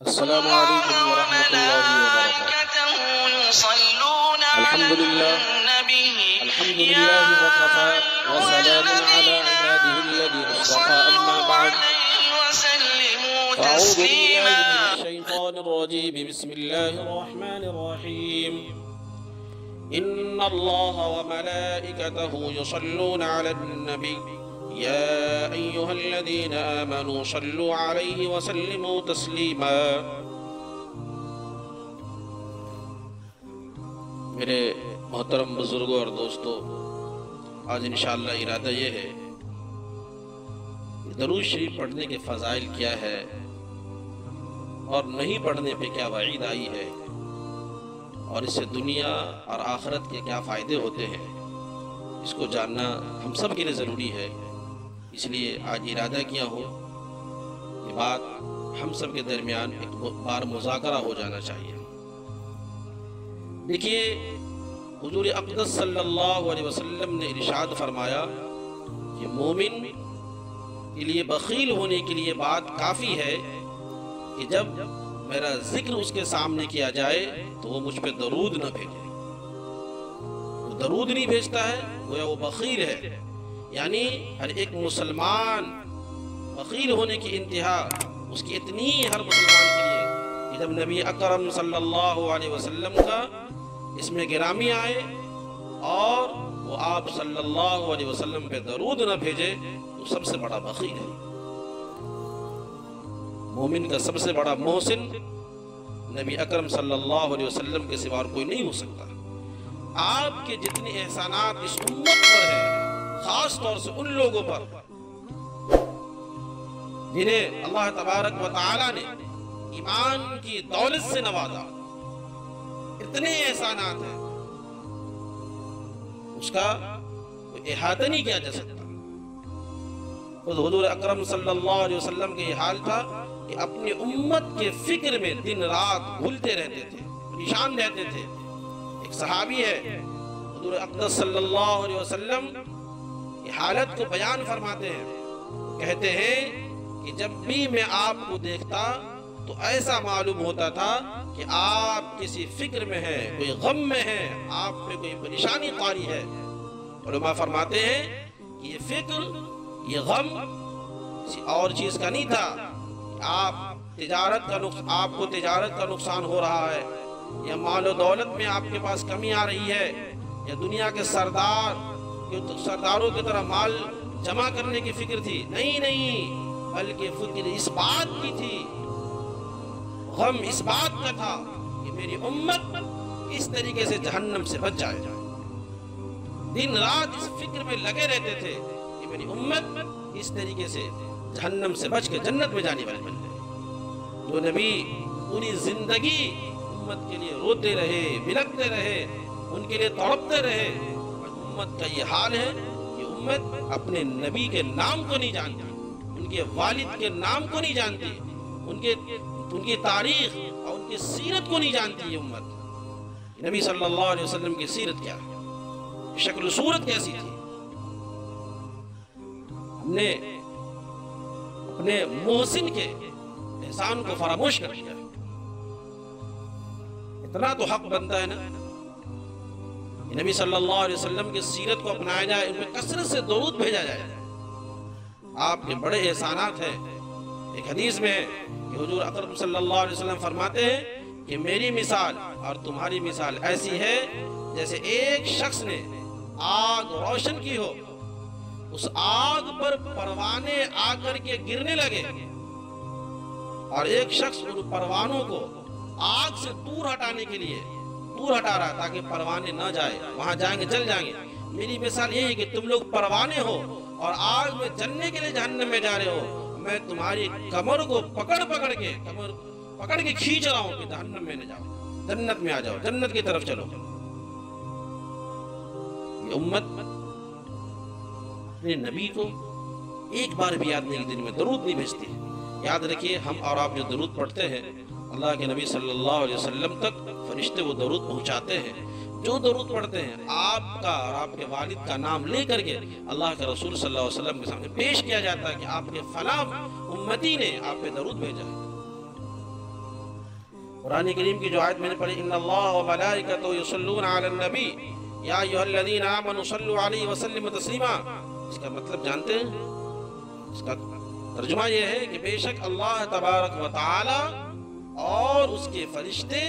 السلام علیکم ورحمۃ اللہ وبرکاتہ۔ الحمد للہ وكفى وسلام على عباده الذين اصطفى أما بعد فأعوذ بالله من الشيطان الرجيم بسم الله الرحمن الرحيم إن الله وملائكته يصلون على النبي يا أيها الذين آمنوا صلوا عليه وسلموا تسليما۔ میرے محترم بزرگوں اور دوستوں، آج انشاءاللہ ارادہ یہ ہے کہ درود شریف پڑھنے کے فضائل کیا ہے اور نہیں پڑھنے پہ کیا وعید آئی ہے اور اس سے دنیا اور آخرت کے کیا فائدے ہوتے ہیں، اس کو جاننا ہم سب کے لیے ضروری ہے۔ اس لیے آج ارادہ کیا ہو یہ بات ہم سب کے درمیان ایک بار مذاکرہ ہو جانا چاہیے۔ دیکھیے، حضور اقدس صلی اللہ علیہ وسلم نے ارشاد فرمایا کہ مومن کے لیے بخیل ہونے کے لیے بات کافی ہے کہ جب میرا ذکر اس کے سامنے کیا جائے تو وہ مجھ پہ درود نہ بھیجے۔ وہ درود نہیں بھیجتا ہے گویا وہ بخیل ہے۔ یعنی ہر ایک مسلمان بخیل ہونے کی انتہا اس کی اتنی ہر مسلمان کے لیے کہ جب نبی اکرم صلی اللہ علیہ وسلم کا اس میں گرامی آئے اور وہ آپ صلی اللہ علیہ وسلم پہ درود نہ بھیجے تو سب سے بڑا بخیل ہے۔ مومن کا سب سے بڑا محسن نبی اکرم صلی اللہ علیہ وسلم کے سوا کوئی نہیں ہو سکتا۔ آپ کے جتنے احسانات اس امت پر ہیں، خاص طور سے ان لوگوں پر جنہیں اللہ تبارک و تعالی نے ایمان کی دولت سے نوازا، اتنے احسانات ہیں اس کا کوئی احاطہ نہیں کیا جا سکتا۔ خود حضور اکرم صلی اللہ علیہ وسلم کے یہ حال تھا کہ اپنی امت کے فکر میں دن رات گھلتے رہتے تھے، پریشان رہتے تھے۔ ایک صحابی ہے، حضور اقدس صلی اللہ علیہ وسلم کی حالت کو بیان فرماتے ہیں، کہتے ہیں کہ جب بھی میں آپ کو دیکھتا تو ایسا معلوم ہوتا تھا کہ آپ کسی فکر میں ہیں، کوئی غم میں ہیں، آپ پہ کوئی پریشانی طاری ہے۔ علماء فرماتے ہیں کہ یہ فکر، یہ غم کسی اور چیز کا نہیں تھا۔ آپ کو تجارت کا نقصان ہو رہا ہے، یا مال و دولت میں آپ کے پاس کمی آ رہی ہے، یا دنیا کے سرداروں کی طرح مال جمع کرنے کی فکر تھی۔ نہیں، بلکہ فکر اس بات کی تھی، غم اس بات کا تھا کہ میری امت اس طریقے سے جہنم سے بچ جائے۔ دن رات اس فکر میں لگے رہتے تھے کہ میری امت اس طریقے سے جہنم سے بچ کے جنت میں جانے والی بن جائے۔ جو نبی پوری زندگی امت کے لیے روتے رہے، بلکتے رہے، ان کے لیے تڑپتے رہے، امت کا یہ حال ہے کہ امت اپنے نبی کے نام کو نہیں جانتی، ان کے والد کے نام کو نہیں جانتی، ان کی تاریخ اور ان کی سیرت کو نہیں جانتی۔ یہ امت نبی صلی اللہ علیہ وسلم کی سیرت کیا ہے، شکل و صورت کیسی تھی۔ ہم نے اپنے محسن کے احسان کو فراموش کر دیا۔ اتنا تو حق بنتا ہے نا کہ نبی صلی اللہ علیہ وسلم کی سیرت کو اپنایا جائے، ان پہ کثرت سے درود بھیجا جائے۔ آپ کے بڑے احسانات ہیں۔ ایک حدیث میں ہے کہ حضور اکرم صلی اللہ علیہ وسلم فرماتے ہیں کہ میری مثال اور تمہاری مثال ایسی ہے جیسے ایک شخص نے آگ روشن کی ہو، اس آگ پر پروانے آ کر کے گرنے لگے، اور ایک شخص ان پروانوں کو آگ سے دور ہٹانے کے لیے دور ہٹا رہا تاکہ پروانے نہ جائے، وہاں جائیں گے جل جائیں گے۔ میری مثال یہ ہے کہ تم لوگ پروانے ہو اور آگ میں جلنے کے لیے جہنم میں جا رہے ہو، میں تمہاری کمر کو پکڑ کے کھینچ رہا ہوں کہ جہنم میں نہ جاؤ، جنت میں آ جاؤ، جنت کی طرف چلو۔ یہ امت اپنے نبی کو ایک بار بھی یاد نہیں، دن میں درود نہیں بھیجتی۔ یاد رکھیے، ہم اور آپ جو درود پڑھتے ہیں اللہ کے نبی صلی اللہ علیہ وسلم تک فرشتے وہ درود پہنچاتے ہیں۔ جو درود پڑھتے ہیں آپ کا اور آپ کے والد کا نام لے کر کے اللہ کے رسول صلی اللہ علیہ وسلم کے سامنے پیش کیا جاتا ہے کہ آپ کے فلاں امتی نے آپ پہ درود بھیجا ہے۔ قرآن کریم کی جو آیت میں نے پڑھی ان اللہ و ملائکتہ یصلون علی النبی یا ایھا الذین آمنوا صلوا علیہ وسلم تسلیما، اس کا مطلب جانتے ہیں؟ اس کا ترجمہ یہ ہے کہ بے شک اللہ تبارک و تعالی اور اس کے فرشتے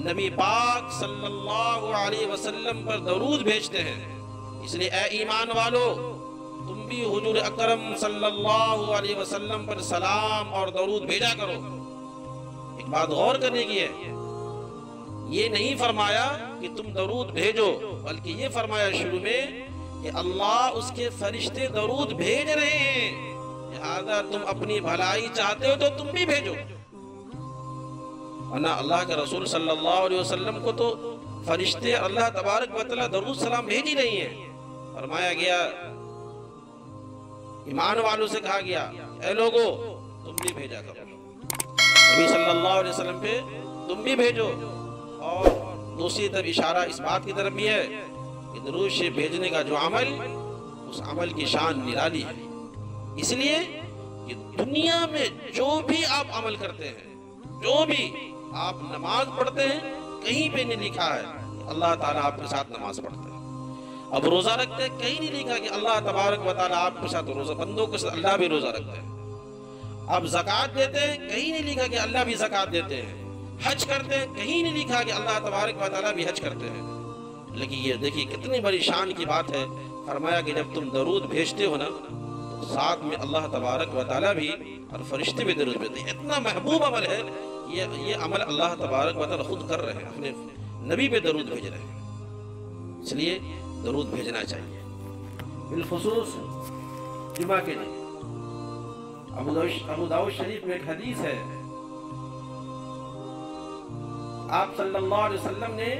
نبی پاک صلی اللہ علیہ وسلم پر درود بھیجتے ہیں، اس لیے اے ایمان والو تم بھی حضور اکرم صلی اللہ علیہ وسلم پر سلام اور درود بھیجا کرو۔ ایک بات غور کرنے کی ہے، یہ نہیں فرمایا کہ تم درود بھیجو، بلکہ یہ فرمایا شروع میں کہ اللہ اس کے فرشتے درود بھیج رہے ہیں، لہذا تم اپنی بھلائی چاہتے ہو تو تم بھی بھیجو۔ ورنہ اللہ کے رسول صلی اللہ علیہ وسلم کو تو فرشتے اللہ تبارک و تعالی درود سلام بھیج ہی نہیں ہیں۔ فرمایا گیا، ایمان والوں سے کہا گیا اے لوگو تم بھی بھیجا کرو، نبی صلی اللہ علیہ وسلم پہ تم بھی بھیجو۔ اور دوسری طرف اشارہ اس بات کی طرف بھی ہے کہ درود شریف بھیجنے کا جو عمل، اس عمل کی شان نرالی ہے، اس لیے کہ دنیا میں جو بھی آپ عمل کرتے ہیں، جو بھی آپ نماز پڑھتے ہیں، کہیں پہ نہیں لکھا ہے اللہ تعالیٰ آپ کے ساتھ نماز پڑھتے ہیں۔ اب روزہ رکھتے ہیں، کہیں نہیں لکھا کہ اللہ تبارک و تعالیٰ آپ کے ساتھ روزہ، بندوں کے ساتھ اللہ بھی روزہ رکھتے ہیں۔ اب زکوٰۃ دیتے ہیں، کہیں نہیں لکھا کہ اللہ بھی زکوٰۃ دیتے ہیں۔ حج کرتے ہیں، کہیں نہیں لکھا کہ اللہ تبارک و تعالیٰ بھی حج کرتے ہیں۔ لیکن یہ دیکھیے کتنی بڑی شان کی بات ہے، فرمایا کہ جب تم درود بھیجتے ہو نا تو ساتھ میں اللہ تبارک و تعالیٰ بھی اور فرشتے بھی درود بھیجتے ہیں۔ اتنا محبوب عمل ہے، یہ عمل اللہ تبارک و تعالیٰ خود کر رہے ہیں، اپنے نبی پہ درود بھیج رہے ہیں، اس لیے درود بھیجنا چاہیے۔ بالخصوص جمعہ کے دن ابو داؤد شریف میں ایک حدیث ہے، آپ صلی اللہ علیہ وسلم نے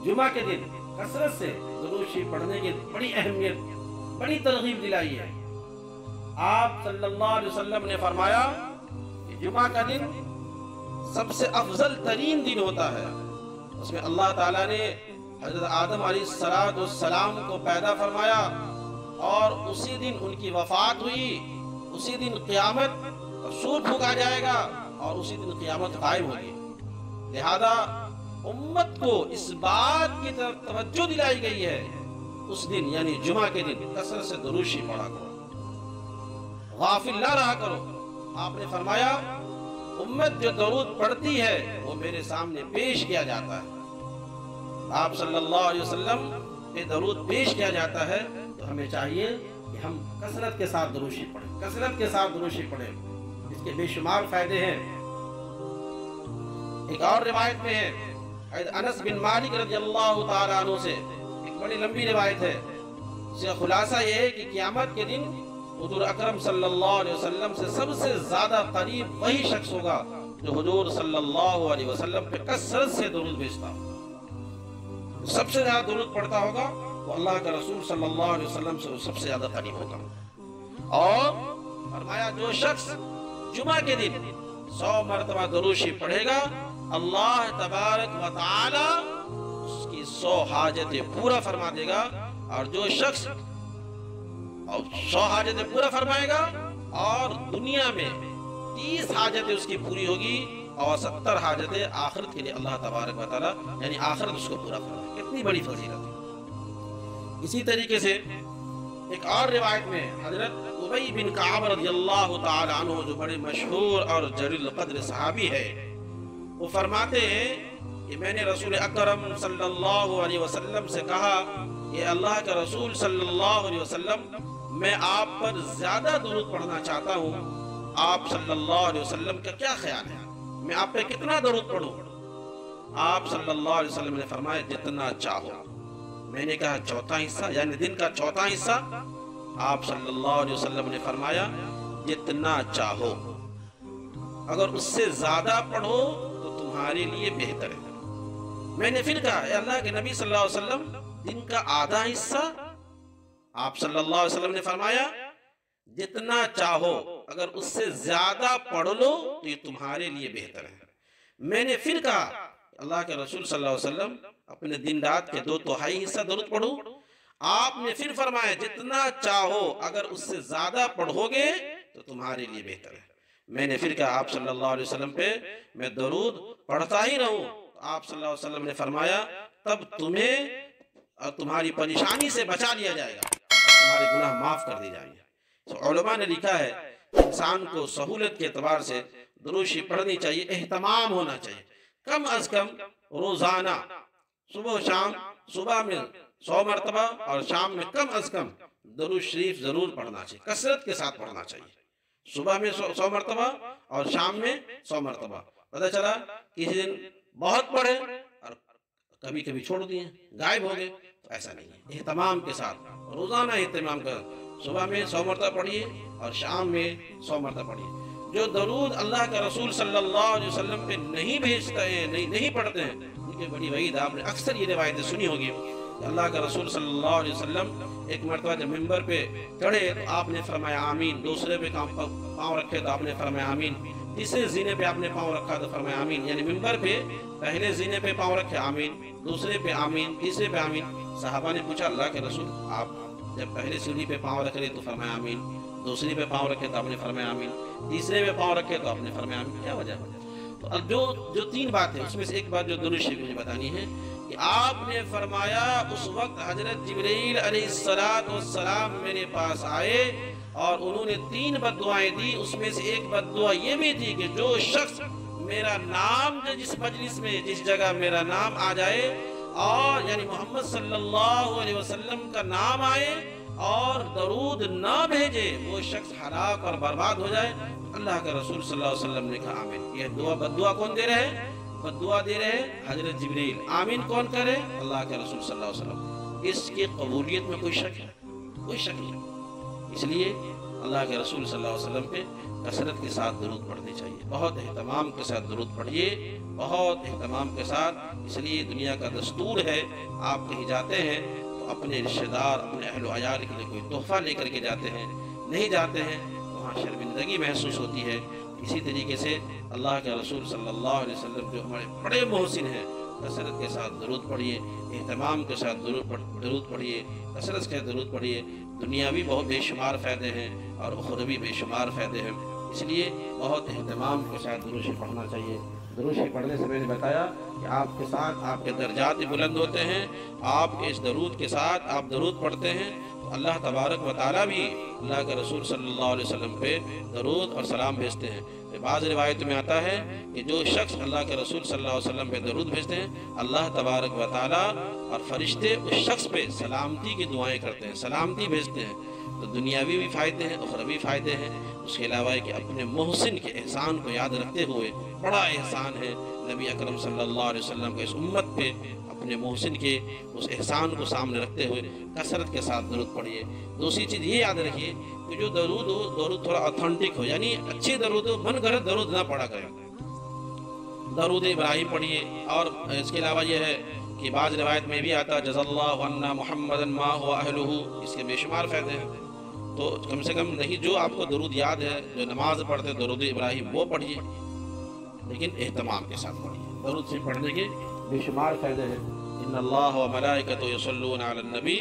جمعہ کے دن کثرت سے درود شریف پڑھنے کی بڑی اہمیت، بڑی ترغیب دلائی ہے۔ آپ صلی اللہ علیہ وسلم نے فرمایا کہ جمعہ کا دن سب سے افضل ترین دن ہوتا ہے، اس میں اللہ تعالیٰ نے حضرت آدم علیہ السلام کو پیدا فرمایا اور اسی دن ان کی وفات ہوئی، اسی دن قیامت کا سور پھونکا جائے گا اور اسی دن قیامت قائم ہوگی۔ لہذا امت کو اس بات کی طرف توجہ دلائی گئی ہے، اس دن یعنی جمعہ کے دن کثرت سے درود شریف پڑھا کرو، غافل نہ رہا کرو۔ آپ نے فرمایا امت جو درود پڑھتی ہے وہ میرے سامنے پیش کیا جاتا ہے۔ آپ صلی اللہ علیہ وسلم پہ درود پیش کیا جاتا ہے تو ہمیں چاہیے کہ ہم کثرت کے ساتھ درود شریف پڑھیں، کثرت کے ساتھ درود شریف پڑھیں، اس کے بے شمار فائدے ہیں۔ ایک اور روایت میں ہے انس بن مالک رضی اللہ تعالیٰ عنہ سے، ایک بڑی لمبی روایت ہے، اس کا خلاصہ یہ ہے کہ قیامت کے دن حضور اکرم صلی اللہ علیہ وسلم سے سب سے زیادہ قریب وہی شخص ہوگا جو حضور صلی اللہ علیہ وسلم پہ کثرت سے درود بھیجتا ہوگا، سب سے زیادہ درود پڑھتا ہوگا وہ اللہ کا رسول صلی اللہ علیہ وسلم سے سب سے زیادہ قریب ہوگا۔ اور فرمایا جو شخص جمعہ کے دن 100 مرتبہ درود شریف پڑھے گا، اللہ تبارک و تعالی اس کی 100 حاجتیں پورا فرما دے گا، اور جو شخص 100 حاجتیں پورا فرمائے گا اور دنیا میں 30 حاجتیں اس کی پوری ہوگی اور 70 حاجتیں آخرت کے لیے اللہ تبارک و تعالی یعنی آخرت اس کو پورا فرمائے۔ کتنی بڑی فضیلت ہے۔ اسی طریقے سے ایک اور روایت میں حضرت ابی بن کعب رضی اللہ تعالی عنہ جو بڑے مشہور اور جلیل القدر صحابی ہے، وہ فرماتے ہیں کہ میں نے رسول اکرم صلی اللہ علیہ وسلم سے کہا کہ اللہ کا رسول صلی اللہ علیہ وسلم میں آپ پر زیادہ درود پڑھنا چاہتا ہوں، آپ صلی اللہ علیہ وسلم کا کیا خیال ہے، میں آپ پہ کتنا درود پڑھوں؟ آپ صلی اللہ علیہ وسلم نے فرمایا جتنا چاہو۔ میں نے کہا چوتھا حصہ یعنی دن کا چوتھا حصہ؟ آپ صلی اللہ علیہ وسلم نے فرمایا جتنا چاہو، اگر اس سے زیادہ پڑھو تو تمہارے لیے بہتر ہے۔ میں نے پھر کہا اے اللہ کے نبی صلی اللہ علیہ وسلم دن کا آدھا حصہ؟ آپ صلی اللہ علیہ وسلم نے فرمایا جتنا چاہو، اگر اس سے زیادہ پڑھ لو تو یہ تمہارے لیے بہتر ہے۔ میں نے پھر کہا اللہ کے رسول صلی اللہ علیہ وسلم اپنے دن رات کے 2/3 حصہ درود پڑھو؟ آپ نے پھر فرمایا جتنا چاہو، اگر اس سے زیادہ پڑھو گے تو تمہارے لیے بہتر ہے۔ میں نے پھر کہا آپ صلی اللہ علیہ وسلم پہ میں درود پڑھتا ہی رہوں. آپ صلی اللہ علیہ وسلم نے فرمایا تب تمہیں اور تمہاری پریشانی سے بچا لیا جائے گا، تمہارے گناہ معاف کر دی جائیں گے. علماء نے لکھا ہے انسان کو سہولت کے اعتبار سے درود شریف پڑھنی چاہیے، اہتمام ہونا چاہیے. کم از کم روزانہ صبح و شام، صبح میں 100 مرتبہ اور شام میں کم از کم درود شریف ضرور پڑھنا چاہیے، کثرت کے ساتھ پڑھنا چاہیے. صبح میں 100 مرتبہ اور شام میں 100 مرتبہ. پتہ چلا کسی دن بہت پڑھے اور کبھی کبھی چھوڑ دیے، غائب ہو گئے، تو ایسا نہیں ہے. اہتمام کے ساتھ روزانہ اہتمام کر، صبح میں 100 مرتبہ پڑھیے اور شام میں 100 مرتبہ پڑھیے. جو درود اللہ کا رسول صلی اللہ علیہ وسلم پہ نہیں بھیجتے ہیں، نہیں پڑھتے ہیں، ان کی بڑی وعید. آپ نے اکثر یہ روایتیں سنی ہوگی کہ اللہ کا رسول صلی اللہ علیہ وسلم ایک مرتبہ جب ممبر پہ چڑھے تو آپ نے فرمایا آمین، دوسرے پہ پاؤں رکھے تو آپ نے فرمایا آمین، تیسرے زینے پہ آپ نے پاؤں رکھا تو فرمایا آمین. یعنی ممبر پہ پہلے زینے پہ پاؤں رکھے آمین، دوسرے پہ آمین، تیسرے پہ آمین. صحابہ نے پوچھا اللہ کے رسول آپ جب پہلے سیڑھی پہ پاؤں رکھ رہے تو فرمایا آمین، دوسری پہ پاؤں رکھے تو آپ نے فرمایا آمین، تیسرے پہ پاؤں رکھے تو آپ نے فرمایا آمین. کیا وجہ ہے؟ تو اب جو 3 باتیں اس میں سے ایک بات جو درود شریف مجھے بتانی ہے کہ آپ نے فرمایا اس وقت حضرت جبرائیل علیہ السلام میرے پاس آئے اور انہوں نے 3 بد دعائیں دی. اس میں سے ایک بد دعا یہ بھی تھی کہ جو شخص میرا نام جس مجلس میں جس جگہ میرا نام آ جائے اور یعنی محمد صلی اللہ علیہ وسلم کا نام آئے اور درود نہ بھیجے وہ شخص ہلاک اور برباد ہو جائے. اللہ کا رسول صلی اللہ علیہ وسلم نے کہا آمین. یہ بد دعا کون دے رہے ہیں؟ بد دعا دے رہے ہیں حضرت جبرائیل. آمین کون کرے؟ اللہ کے رسول صلی اللہ علیہ وسلم. اس کی قبولیت میں کوئی شک ہے؟ کوئی شک نہیں. اس لیے اللہ کے رسول صلی اللہ علیہ وسلم پہ کثرت کے ساتھ درود پڑھنی چاہیے. بہت اہتمام کے ساتھ درود پڑھیے، بہت اہتمام کے ساتھ. اس لیے دنیا کا دستور ہے آپ کہیں جاتے ہیں تو اپنے رشتہ دار، اپنے اہل و عیال کے لیے کوئی تحفہ لے کر کے جاتے ہیں. نہیں جاتے ہیں تو وہاں شرمندگی محسوس ہوتی ہے. اسی طریقے سے اللہ کے رسول صلی اللہ علیہ وسلم جو ہمارے بڑے محسن ہیں، کثرت کے ساتھ درود پڑھیے، اہتمام کے ساتھ درود پڑھیے، کثرت کے درود پڑھیے. دنیاوی بہت بے شمار فائدے ہیں اور اخروی بے شمار فائدے ہیں. اس لیے بہت اہتمام کے ساتھ درود شریف پڑھنا چاہیے. درود شریف پڑھنے سے میں نے بتایا کہ آپ کے ساتھ آپ کے درجات بھی بلند ہوتے ہیں. آپ کے اس درود کے ساتھ آپ درود پڑھتے ہیں تو اللہ تبارک و تعالیٰ بھی اللہ کے رسول صلی اللہ علیہ وسلم پہ درود اور سلام بھیجتے ہیں. بعض روایتوں میں آتا ہے کہ جو شخص اللہ کے رسول صلی اللہ علیہ وسلم پہ درود بھیجتے ہیں اللہ تبارک و تعالیٰ اور فرشتے اس شخص پہ سلامتی کی دعائیں کرتے ہیں، سلامتی بھیجتے ہیں. تو دنیاوی بھی فائدے ہیں، اخروی فائدے ہیں. اس کے علاوہ کہ اپنے محسن کے احسان کو یاد رکھتے ہوئے، بڑا احسان ہے نبی اکرم صلی اللہ علیہ وسلم کے اس امت پہ، اپنے محسن کے اس احسان کو سامنے رکھتے ہوئے کثرت کے ساتھ درود پڑھیے. دوسری چیز یہ یاد رکھیے کہ جو درود ہو، درود تھوڑا اتھینٹک ہو، یعنی اچھی درود ہو، من گھڑت درود نہ پڑھا کریں. درود ابراہیم پڑھیے. اور اس کے علاوہ یہ ہے کہ بعض روایت میں بھی آتا جزا اللہ عنا محمدا ما هو اہلہ، اس کے بے شمار فائدے ہیں. تو کم سے کم نہیں جو آپ کو درود یاد ہے، جو نماز پڑھتے درود ابراہیم وہ پڑھیے، لیکن اہتمام کے ساتھ پڑھیے. درود سے پڑھنے کے بے شمار فائدے ہیں. ان اللہ و ملائکتہ یصلون علی النبی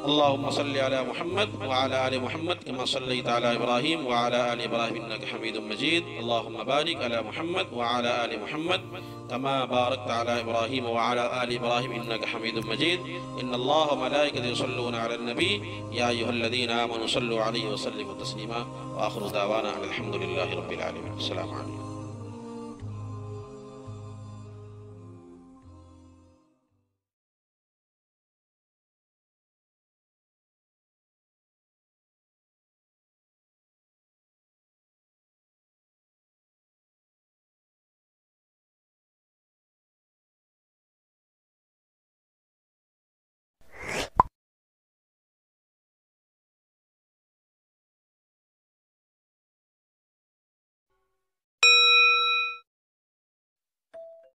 اللهم صل على محمد وعلى آل محمد كما صليت على إبراهيم وعلى آل إبراهيم إنك حميد مجيد. اللهم بارك على محمد وعلى آل محمد كما باركت على إبراهيم وعلى آل إبراهيم إنك حميد مجيد. إن الله وملائكته يصلون على النبي يا أيها الذين آمنوا صلوا عليه وسلموا تسليما. وآخر دعوانا الحمد لله رب العالمين. السلام عليكم.